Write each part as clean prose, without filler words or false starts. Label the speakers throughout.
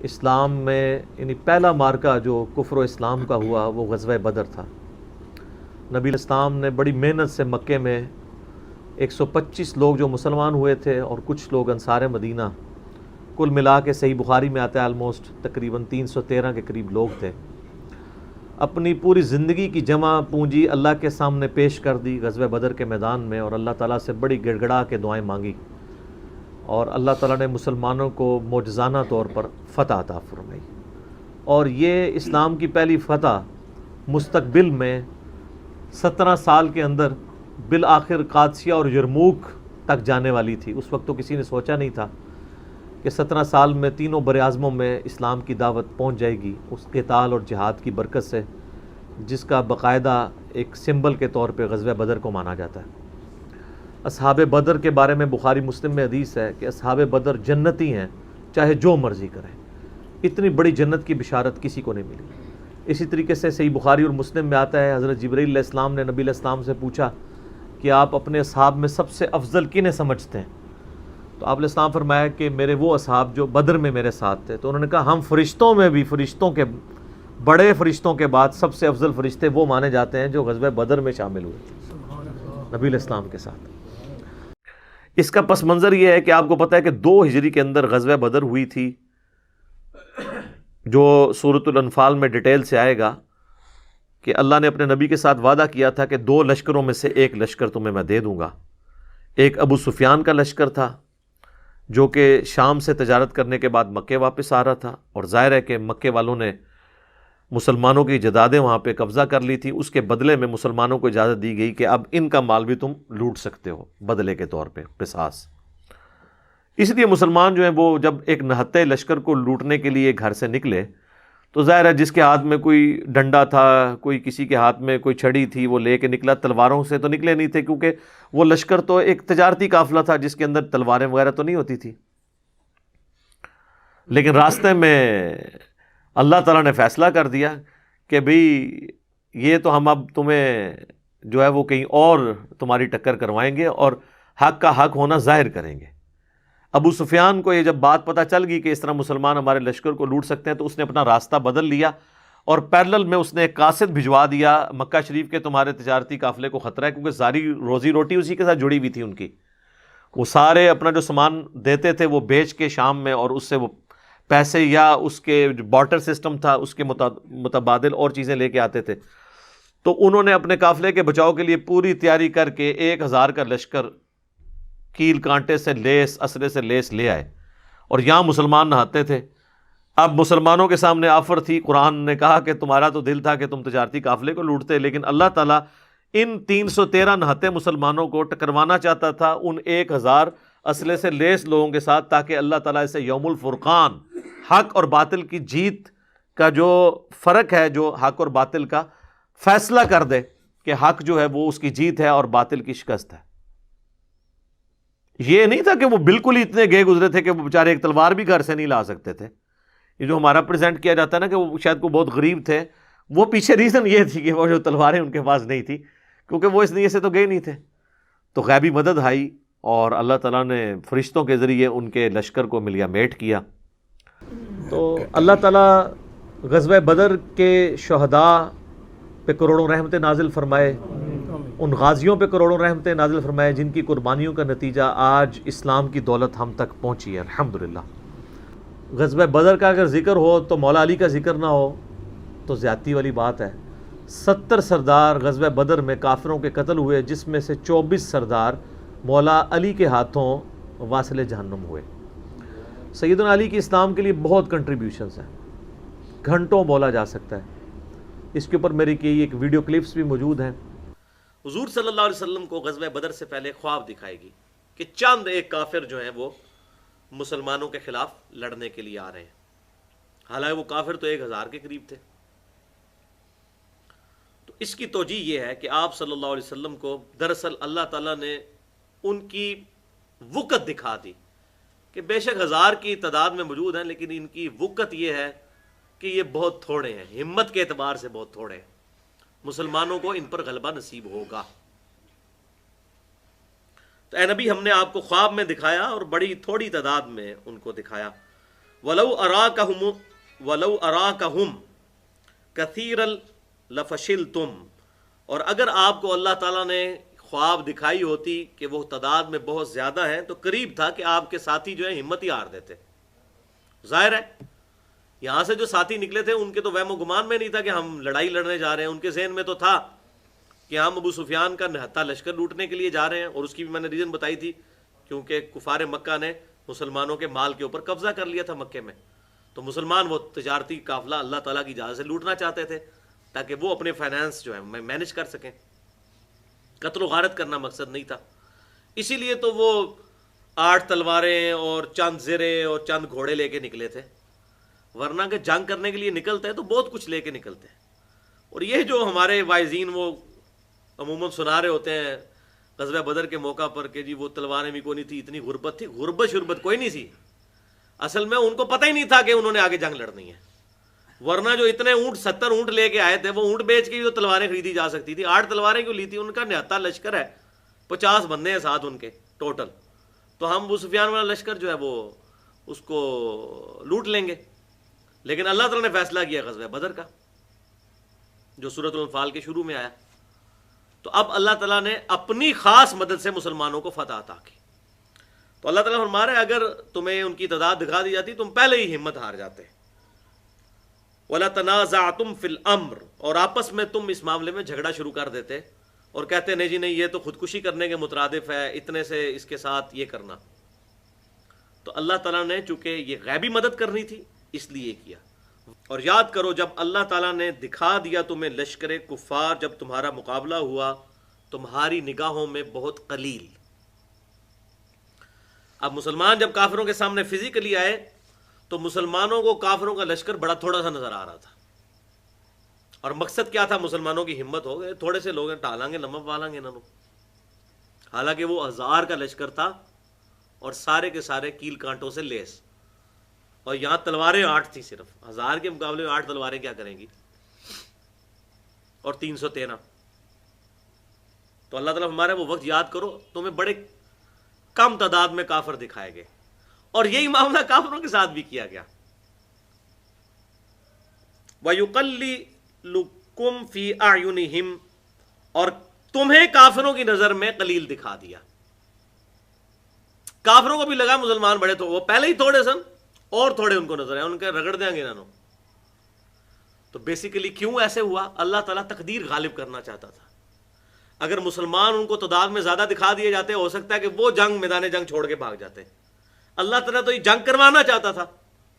Speaker 1: اسلام میں یعنی پہلا مارکہ جو کفر و اسلام کا ہوا وہ غزوہ بدر تھا۔ نبی الاسلام نے بڑی محنت سے مکے میں 125 لوگ جو مسلمان ہوئے تھے اور کچھ لوگ انصار مدینہ، کل ملا کے صحیح بخاری میں آتا ہے آلموسٹ تقریباً 313 کے قریب لوگ تھے، اپنی پوری زندگی کی جمع پونجی اللہ کے سامنے پیش کر دی غزوہ بدر کے میدان میں، اور اللہ تعالیٰ سے بڑی گڑ گڑا کے دعائیں مانگی، اور اللہ تعالیٰ نے مسلمانوں کو معجزانہ طور پر فتح عطا فرمائی۔ اور یہ اسلام کی پہلی فتح مستقبل میں 17 سال کے اندر بالآخر قادسیہ اور یرموک تک جانے والی تھی۔ اس وقت تو کسی نے سوچا نہیں تھا کہ 17 سال میں تینوں براعظموں میں اسلام کی دعوت پہنچ جائے گی، اس قتال اور جہاد کی برکت سے، جس کا باقاعدہ ایک سمبل کے طور پہ غزوہ بدر کو مانا جاتا ہے۔ اصحاب بدر کے بارے میں بخاری مسلم میں حدیث ہے کہ اصحاب بدر جنتی ہیں، چاہے جو مرضی کریں۔ اتنی بڑی جنت کی بشارت کسی کو نہیں ملی۔ اسی طریقے سے صحیح بخاری اور مسلم میں آتا ہے، حضرت جبرائیل علیہ السلام نے نبی علیہ السلام سے پوچھا کہ آپ اپنے اصحاب میں سب سے افضل کنہیں سمجھتے ہیں؟ تو آپ علیہ السلام فرمایا کہ میرے وہ اصحاب جو بدر میں میرے ساتھ تھے۔ تو انہوں نے کہا ہم فرشتوں میں بھی، فرشتوں کے بڑے فرشتوں کے بعد سب سے افضل فرشتے وہ مانے جاتے ہیں جو غزوہ بدر میں شامل ہوئے نبی علیہ السلام کے ساتھ۔ اس کا پس منظر یہ ہے کہ آپ کو پتہ ہے کہ 2 ہجری کے اندر غزوہ بدر ہوئی تھی، جو سورۃ الانفال میں ڈیٹیل سے آئے گا کہ اللہ نے اپنے نبی کے ساتھ وعدہ کیا تھا کہ 2 لشکروں میں سے ایک لشکر تمہیں میں دے دوں گا۔ ایک ابو سفیان کا لشکر تھا جو کہ شام سے تجارت کرنے کے بعد مکے واپس آ رہا تھا، اور ظاہر ہے کہ مکے والوں نے مسلمانوں کی جدادیں وہاں پہ قبضہ کر لی تھی، اس کے بدلے میں مسلمانوں کو اجازت دی گئی کہ اب ان کا مال بھی تم لوٹ سکتے ہو بدلے کے طور پہ، قصاص۔ اس لیے مسلمان جو ہیں وہ جب ایک نہتے لشکر کو لوٹنے کے لیے گھر سے نکلے تو ظاہر ہے جس کے ہاتھ میں کوئی ڈنڈا تھا، کوئی کسی کے ہاتھ میں کوئی چھڑی تھی، وہ لے کے نکلا۔ تلواروں سے تو نکلے نہیں تھے کیونکہ وہ لشکر تو ایک تجارتی قافلہ تھا جس کے اندر تلواریں وغیرہ تو نہیں ہوتی تھی، لیکن راستے میں اللہ تعالیٰ نے فیصلہ کر دیا کہ بھئی یہ تو ہم اب تمہیں جو ہے وہ کہیں اور تمہاری ٹکر کروائیں گے اور حق کا حق ہونا ظاہر کریں گے۔ ابو سفیان کو یہ جب بات پتہ چل گئی کہ اس طرح مسلمان ہمارے لشکر کو لوٹ سکتے ہیں تو اس نے اپنا راستہ بدل لیا، اور پیرلل میں اس نے ایک قاصد بھجوا دیا مکہ شریف کے تمہارے تجارتی قافلے کو خطرہ ہے، کیونکہ ساری روزی روٹی اسی کے ساتھ جڑی ہوئی تھی ان کی۔ وہ سارے اپنا جو سامان دیتے تھے وہ بیچ کے شام میں، اور اس سے وہ پیسے یا اس کے بارٹر سسٹم تھا اس کے متبادل اور چیزیں لے کے آتے تھے۔ تو انہوں نے اپنے قافلے کے بچاؤ کے لیے پوری تیاری کر کے 1000 کا لشکر کیل کانٹے سے لیس، اسرے سے لیس لے آئے، اور یہاں مسلمان نہاتے تھے۔ اب مسلمانوں کے سامنے آفر تھی، قرآن نے کہا کہ تمہارا تو دل تھا کہ تم تجارتی قافلے کو لوٹتے، لیکن اللہ تعالیٰ ان 313 نہتے مسلمانوں کو ٹکروانا چاہتا تھا ان 1000 اسلحے سے لیس لوگوں کے ساتھ، تاکہ اللہ تعالیٰ اسے یوم الفرقان، حق اور باطل کی جیت کا جو فرق ہے، جو حق اور باطل کا فیصلہ کر دے کہ حق جو ہے وہ اس کی جیت ہے اور باطل کی شکست ہے۔ یہ نہیں تھا کہ وہ بالکل ہی اتنے گئے گزرے تھے کہ وہ بیچارے ایک تلوار بھی گھر سے نہیں لا سکتے تھے۔ یہ جو ہمارا پریزنٹ کیا جاتا ہے نا کہ وہ شاید کو بہت غریب تھے، وہ پیچھے ریزن یہ تھی کہ وہ جو تلواریں ان کے پاس نہیں تھی، کیونکہ وہ اس نیت سے تو گئے نہیں تھے۔ تو غیبی مدد آئی اور اللہ تعالیٰ نے فرشتوں کے ذریعے ان کے لشکر کو ملیا میٹ کیا۔ تو اللہ تعالیٰ غزوہ بدر کے شہداء پہ کروڑوں رحمتیں نازل فرمائے، ان غازیوں پہ کروڑوں رحمتیں نازل فرمائے جن کی قربانیوں کا نتیجہ آج اسلام کی دولت ہم تک پہنچی ہے، الحمدللہ۔ غزوہ بدر کا اگر ذکر ہو تو مولا علی کا ذکر نہ ہو تو زیادتی والی بات ہے۔ 70 سردار غزوہ بدر میں کافروں کے قتل ہوئے، جس میں سے 24 سردار مولا علی کے ہاتھوں واصل جہنم ہوئے۔ سیدنا علی کی اسلام کے لیے بہت کنٹریبیوشنز ہیں، گھنٹوں بولا جا سکتا ہے۔ اس کے اوپر میری کی ایک ویڈیو کلپس بھی موجود ہیں۔ حضور صلی اللہ علیہ وسلم کو غزوہ بدر سے پہلے خواب دکھائے گی کہ چند ایک کافر جو ہیں وہ مسلمانوں کے خلاف لڑنے کے لیے آ رہے ہیں، حالانکہ وہ کافر تو 1000 کے قریب تھے۔ تو اس کی توجیہ یہ ہے کہ آپ صلی اللہ علیہ وسلم کو دراصل اللہ تعالیٰ نے ان کی وقت دکھا دی کہ بے شک 1000 کی تعداد میں موجود ہیں، لیکن ان کی وقت یہ ہے کہ یہ بہت تھوڑے ہیں، ہمت کے اعتبار سے بہت تھوڑے ہیں، مسلمانوں کو ان پر غلبہ نصیب ہوگا۔ تو اے نبی، ہم نے آپ کو خواب میں دکھایا اور بڑی تھوڑی تعداد میں ان کو دکھایا،
Speaker 2: وَلَوْ أَرَاكَهُمْ كَثِيرًا لَفَشِلْتُمْ، اور اگر آپ کو اللہ تعالیٰ نے خواب دکھائی ہوتی کہ وہ تعداد میں بہت زیادہ ہیں تو قریب تھا کہ آپ کے ساتھی جو ہیں ہمت ہی ہار دیتے۔ ظاہر ہے یہاں سے جو ساتھی نکلے تھے ان کے تو وہم و گمان میں نہیں تھا کہ ہم لڑائی لڑنے جا رہے ہیں، ان کے ذہن میں تو تھا کہ ہم ابو سفیان کا نہتا لشکر لوٹنے کے لیے جا رہے ہیں، اور اس کی بھی میں نے ریزن بتائی تھی، کیونکہ کفار مکہ نے مسلمانوں کے مال کے اوپر قبضہ کر لیا تھا مکے میں، تو مسلمان وہ تجارتی قافلہ اللہ تعالیٰ کی اجازت سے لوٹنا چاہتے تھے تاکہ وہ اپنے فائنانس جو ہے مینج کر سکیں۔ قتل و غارت کرنا مقصد نہیں تھا، اسی لیے تو وہ 8 تلواریں اور چند زرے اور چند گھوڑے لے کے نکلے تھے، ورنہ کہ جنگ کرنے کے لیے نکلتے ہیں تو بہت کچھ لے کے نکلتے ہیں۔ اور یہ جو ہمارے وائزین وہ عموماً سنا رہے ہوتے ہیں غزوہ بدر کے موقع پر کہ جی وہ تلواریں بھی کوئی نہیں تھی، اتنی غربت تھی، غربت شربت کوئی نہیں تھی، اصل میں ان کو پتہ ہی نہیں تھا کہ انہوں نے آگے جنگ لڑنی ہے، ورنہ جو اتنے اونٹ 70 اونٹ لے کے آئے تھے وہ اونٹ بیچ کے جو تلواریں خریدی جا سکتی تھی، 8 تلواریں کیوں لی تھی؟ ان کا نہتا لشکر ہے، 50 بندے ہیں ساتھ ان کے ٹوٹل، تو ہم ابو سفیان والا لشکر جو ہے وہ اس کو لوٹ لیں گے۔ لیکن اللہ تعالیٰ نے فیصلہ کیا غزوہ بدر کا جو سورۃ الانفال کے شروع میں آیا، تو اب اللہ تعالیٰ نے اپنی خاص مدد سے مسلمانوں کو فتح عطا کی۔ تو اللہ تعالیٰ فرما رہا ہے اگر تمہیں ان کی تعداد دکھا دی جاتی تم پہلے ہی ہمت ہار جاتے۔ وَلَا تَنَازَعْتُمْ فِي الْأَمْرِ، اور آپس میں تم اس معاملے میں جھگڑا شروع کر دیتے اور کہتے نہیں جی نہیں یہ تو خودکشی کرنے کے مترادف ہے، اتنے سے اس کے ساتھ یہ کرنا۔ تو اللہ تعالیٰ نے چونکہ یہ غیبی مدد کرنی تھی اس لیے کیا۔ اور یاد کرو جب اللہ تعالیٰ نے دکھا دیا تمہیں لشکر کفار، جب تمہارا مقابلہ ہوا تمہاری نگاہوں میں بہت قلیل۔ اب مسلمان جب کافروں کے سامنے فزیکلی آئے تو مسلمانوں کو کافروں کا لشکر بڑا تھوڑا سا نظر آ رہا تھا، اور مقصد کیا تھا؟ مسلمانوں کی ہمت ہو گئے، تھوڑے سے لوگ ہیں ٹالیں گے نمک والیں گے انہوں نے، حالانکہ وہ 1000 کا لشکر تھا اور سارے کے سارے کیل کانٹوں سے لیس، اور یہاں تلواریں 8 تھی، صرف 1000 کے مقابلے میں 8 تلواریں کیا کریں گی، اور 313۔ تو اللہ تعالیٰ ہمارا وہ وقت یاد کرو تمہیں بڑے کم تعداد میں کافر دکھائے گئے، اور یہی معاملہ کافروں کے ساتھ بھی کیا گیا۔ وَيُقَلِّلُكُمْ فِي أَعْيُنِهِمْ، اور تمہیں کافروں کی نظر میں قلیل دکھا دیا۔ کافروں کو بھی لگا مسلمان بڑے تو وہ پہلے ہی تھوڑے سن، اور تھوڑے ان کو نظر آئے، ان کے رگڑ دیں گے انہوں۔ تو بیسیکلی کیوں ایسے ہوا؟ اللہ تعالیٰ تقدیر غالب کرنا چاہتا تھا۔ اگر مسلمان ان کو تعداد میں زیادہ دکھا دیے جاتے ہو سکتا ہے کہ وہ جنگ میدان جنگ چھوڑ کے بھاگ جاتے۔ اللہ تعالیٰ تو یہ جنگ کروانا چاہتا تھا،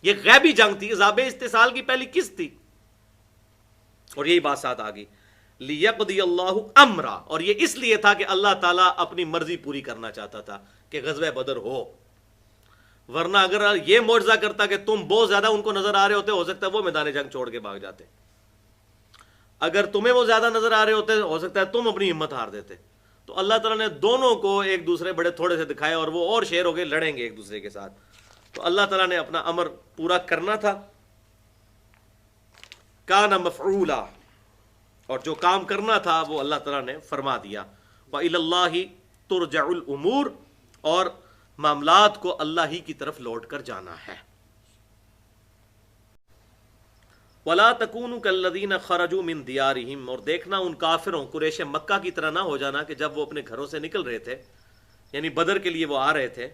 Speaker 2: یہ غیبی جنگ تھی، عذاب استحصال کی پہلی قسط تھی، اور یہی بات ساتھ آ گئی لِيَقْضِيَ اللَّهُ أَمْرًا، اور یہ اس لیے تھا کہ اللہ تعالیٰ اپنی مرضی پوری کرنا چاہتا تھا کہ غزوہ بدر ہو، ورنہ اگر یہ معجزہ کرتا کہ تم بہت زیادہ ان کو نظر آ رہے ہوتے ہو سکتا ہے وہ میدان جنگ چھوڑ کے بھاگ جاتے، اگر تمہیں وہ زیادہ نظر آ رہے ہوتے ہو سکتا ہے تم اپنی ہمت ہار دیتے۔ تو اللہ تعالیٰ نے دونوں کو ایک دوسرے بڑے تھوڑے سے دکھائے، اور وہ اور شیر ہو گئے، لڑیں گے ایک دوسرے کے ساتھ۔ تو اللہ تعالیٰ نے اپنا امر پورا کرنا تھا، کان مفعولا، اور جو کام کرنا تھا وہ اللہ تعالیٰ نے فرما دیا۔ وَإِلَى اللَّهِ تُرْجَعُ الْأُمُورُ، اور معاملات کو اللہ ہی کی طرف لوٹ کر جانا ہے۔ وَلَا تَكُونُوا كَالَّذِينَ خَرَجُوا مِن دِيَارِهِمْ، اور دیکھنا ان کافروں قریش مکہ کی طرح نہ ہو جانا کہ جب وہ اپنے گھروں سے نکل رہے تھے، یعنی بدر کے لیے وہ آ رہے تھے،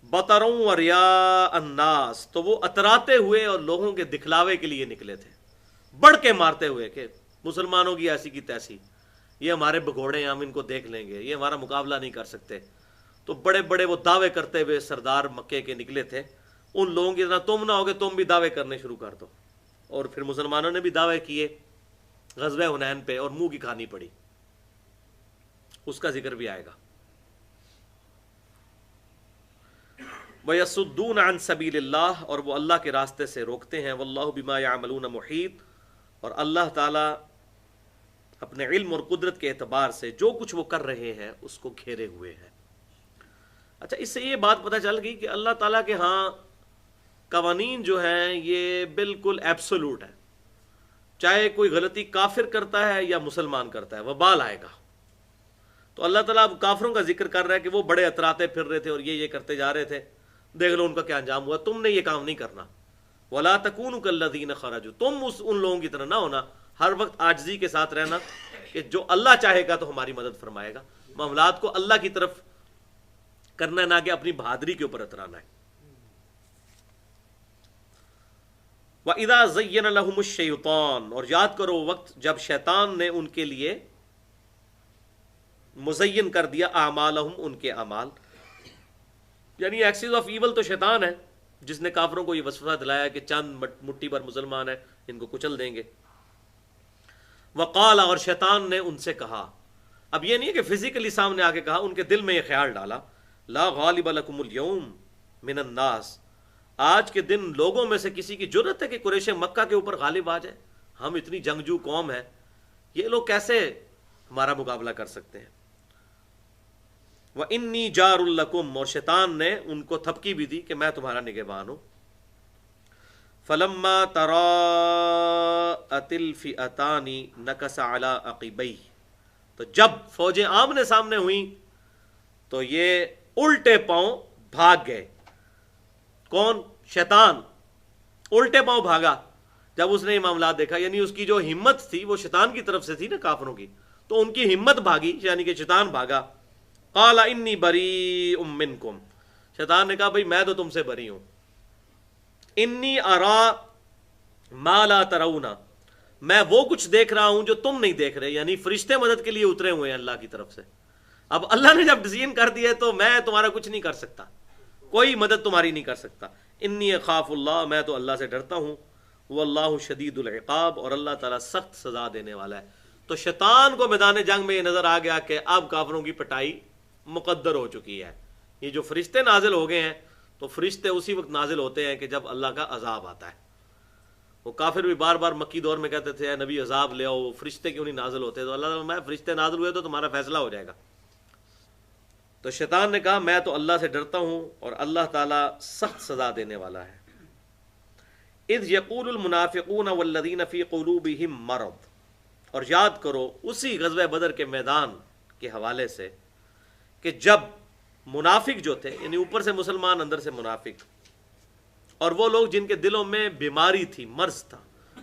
Speaker 2: بَطَرًا وَرِيَاءَ النَّاسِ، تو وہ اتراتے ہوئے اور لوگوں کے دکھلاوے کے لیے نکلے تھے، بڑھ کے مارتے ہوئے کہ مسلمانوں کی ایسی کی تیسی، یہ ہمارے بھگوڑے ہیں، ہم ان کو دیکھ لیں گے، یہ ہمارا مقابلہ نہیں کر سکتے۔ تو بڑے بڑے وہ دعوے کرتے ہوئے سردار مکے کے نکلے تھے، ان لوگوں کی طرح تم نہ ہوگے، تم بھی دعوے کرنے شروع کر دو۔ اور پھر مسلمانوں نے بھی دعوے کیے غزوہ حنین پہ، اور منہ کی کھانی پڑی، اس کا ذکر بھی آئے گا۔ وَيَصُدُّونَ عَن سَبِيلِ اللَّهِ، اور وہ اللہ کے راستے سے روکتے ہیں، وَاللَّهُ بِمَا يَعْمَلُونَ مُحِيطٌ، اور اللہ تعالیٰ اپنے علم اور قدرت کے اعتبار سے جو کچھ وہ کر رہے ہیں اس کو گھیرے ہوئے ہیں۔ اچھا، اس سے یہ بات پتہ چل گئی کہ اللہ تعالیٰ کے ہاں قوانین جو ہیں یہ بالکل ایبسولوٹ ہے، چاہے کوئی غلطی کافر کرتا ہے یا مسلمان کرتا ہے وبال آئے گا۔ تو اللہ تعالیٰ اب کافروں کا ذکر کر رہا ہے کہ وہ بڑے اتراتے پھر رہے تھے اور یہ کرتے جا رہے تھے، دیکھ لو ان کا کیا انجام ہوا. تم نے یہ کام نہیں کرنا. وَلَا تَكُونُوا كَالَّذِينَ خَرَجُوا, تم ان لوگوں کی طرح نہ ہونا, ہر وقت عاجزی کے ساتھ رہنا کہ جو اللہ چاہے گا تو ہماری مدد فرمائے گا. معاملات کو اللہ کی طرف کرنا, نہ کہ اپنی بہادری کے اوپر اترانا ہے. وَإِذَا زَيَّنَ لَهُمُ الشَّيْطَانُ, اور یاد کرو وقت جب شیطان نے ان کے لیے مزین کر دیا اعمالہم, ان کے اعمال. یعنی ایکسس آف ایول تو شیطان ہے جس نے کافروں کو یہ وسوسہ دلایا کہ چند مٹھی پر مسلمان ہیں, ان کو کچل دیں گے. وقال, اور شیطان نے ان سے کہا. اب یہ نہیں ہے کہ فزیکلی سامنے آ کے کہا, ان کے دل میں یہ خیال ڈالا, لا غالب لکم اليوم من الناس, آج کے دن لوگوں میں سے کسی کی جرت ہے کہ قریش مکہ کے اوپر غالب آ جائے. ہم اتنی جنگجو قوم ہے, یہ لوگ کیسے ہمارا مقابلہ کر سکتے ہیں. وَإِنِّي جَارٌ لَكُمْ, اور شیطان نے ان کو تھپکی بھی دی کہ میں تمہارا نگہبان ہوں. فَلَمَّا تَرَاءَتِ الْفِئَتَانِ نَكَسَ عَلَىٰ عَقِبَيْهِ, تو جب فوجیں آمنے سامنے ہوئیں تو یہ الٹے پاؤں بھاگ گئے. کون؟ شیطان الٹے پاؤں بھاگا جب اس نے یہ معاملات دیکھا. یعنی اس کی جو ہمت تھی وہ شیطان کی طرف سے تھی نا, کافروں کی, تو ان کی ہمت بھاگی, یعنی کہ شیطان بھاگا. قال انی بریء منکم, شیطان نے کہا بھئی میں تو تم سے بری ہوں. انی ارا ما لا ترون, میں وہ کچھ دیکھ رہا ہوں جو تم نہیں دیکھ رہے. یعنی فرشتے مدد کے لیے اترے ہوئے ہیں اللہ کی طرف سے. اب اللہ نے جب ڈسیژن کر دیا تو میں تمہارا کچھ نہیں کر سکتا, کوئی مدد تمہاری نہیں کر سکتا. انی اخاف اللہ, میں تو اللہ سے ڈرتا ہوں. واللہ شدید العقاب, اور اللہ تعالیٰ سخت سزا دینے والا ہے. تو شیطان کو میدان جنگ میں یہ نظر آ گیا کہ اب کافروں کی پٹائی مقدر ہو چکی ہے. یہ جو فرشتے نازل ہو گئے ہیں, تو فرشتے اسی وقت نازل ہوتے ہیں کہ جب اللہ کا عذاب آتا ہے. وہ کافر بھی بار بار مکی دور میں کہتے تھے اے نبی عذاب لے آؤ, فرشتے کیوں نہیں نازل ہوتے؟ تو اللہ تعالیٰ میں فرشتے نازل ہوئے تو تمہارا فیصلہ ہو جائے گا. تو شیطان نے کہا میں تو اللہ سے ڈرتا ہوں اور اللہ تعالیٰ سخت سزا دینے والا ہے. اذ یقول المنافقون والذین فی قلوبہم مرض, اور یاد کرو اسی غزوہ بدر کے میدان کے حوالے سے کہ جب منافق جو تھے, یعنی اوپر سے مسلمان اندر سے منافق, اور وہ لوگ جن کے دلوں میں بیماری تھی, مرض تھا.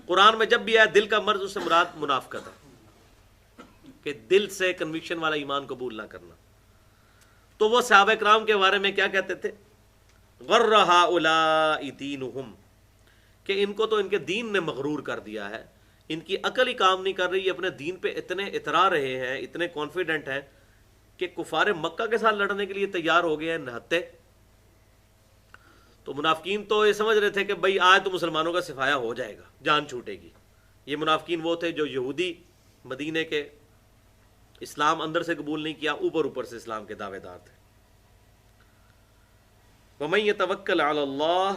Speaker 2: قرآن میں جب بھی آیا دل کا مرض, اس سے مراد منافقت ہے کہ دل سے کنوکشن والا ایمان قبول نہ کرنا. تو وہ صحابہ کرام کے بارے میں کیا کہتے تھے؟ غر ہؤلاء دینہم, کہ ان کو تو ان کے دین نے مغرور کر دیا ہے, ان کی عقل ہی کام نہیں کر رہی. اپنے دین پہ اتنے اترا رہے ہیں, اتنے کانفیڈنٹ ہیں کہ کفار مکہ کے ساتھ لڑنے کے لیے تیار ہو گئے ہیں نہتے. تو منافقین تو یہ سمجھ رہے تھے کہ بھئی آج تو مسلمانوں کا صفایا ہو جائے گا, جان چھوٹے گی. یہ منافقین وہ تھے جو یہودی مدینے کے, اسلام اندر سے قبول نہیں کیا, اوپر سے اسلام کے دعوے دار تھے. وَمَن يَتَوَكَّلْ عَلَى اللَّهِ,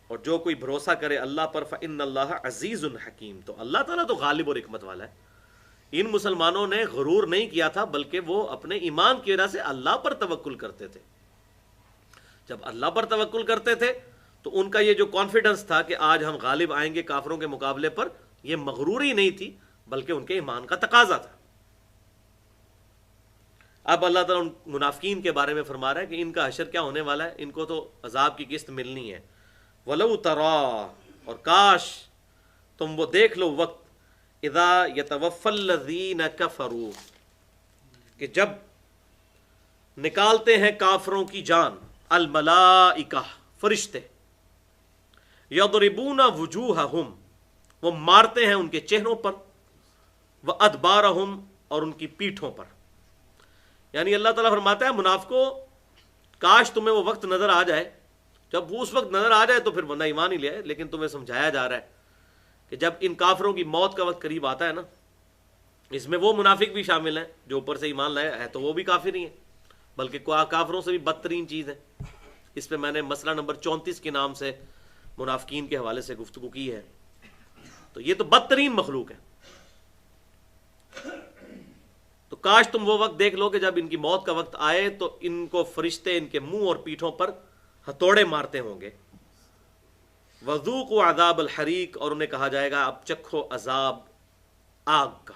Speaker 2: اور جو کوئی بھروسہ کرے اللہ پر, فَإِنَّ اللَّهَ عَزِيزٌ حَكِيمٌ, تو اللہ تعالیٰ تو غالب اور حکمت والا ہے. ان مسلمانوں نے غرور نہیں کیا تھا, بلکہ وہ اپنے ایمان کی وجہ سے اللہ پر توکل کرتے تھے. جب اللہ پر توکل کرتے تھے تو ان کا یہ جو کانفیڈنس تھا کہ آج ہم غالب آئیں گے کافروں کے مقابلے پر, یہ مغروری نہیں تھی بلکہ ان کے ایمان کا تقاضا تھا. اب اللہ تعالیٰ ان منافقین کے بارے میں فرما رہا ہے کہ ان کا حشر کیا ہونے والا ہے, ان کو تو عذاب کی قسط ملنی ہے. وَلَوْ تَرَا, اور کاش تم وہ دیکھ لو وقت, اذا يتوفى الذين كفروا, کہ جب نکالتے ہیں کافروں کی جان, الملائکہ, فرشتے, یضربون وجوہہم, وہ مارتے ہیں ان کے چہروں پر, وادبارہم, اور ان کی پیٹھوں پر. یعنی اللہ تعالیٰ فرماتا ہے منافقوں کاش تمہیں وہ وقت نظر آ جائے, جب وہ اس وقت نظر آ جائے تو پھر بندہ ایمان ہی لے آئے. لیکن تمہیں سمجھایا جا رہا ہے کہ جب ان کافروں کی موت کا وقت قریب آتا ہے نا, اس میں وہ منافق بھی شامل ہیں جو اوپر سے ایمان لائے ہے, تو وہ بھی کافر ہی ہیں, بلکہ کافروں سے بھی بدترین چیز ہے. اس پہ میں نے مسئلہ نمبر 34 کے نام سے منافقین کے حوالے سے گفتگو کی ہے. تو یہ تو بدترین مخلوق ہے. تو کاش تم وہ وقت دیکھ لو کہ جب ان کی موت کا وقت آئے تو ان کو فرشتے ان کے منہ اور پیٹھوں پر ہتھوڑے مارتے ہوں گے. وذوقوا عذاب الحریق, اور انہیں کہا جائے گا اب چکھو عذاب آگ کا.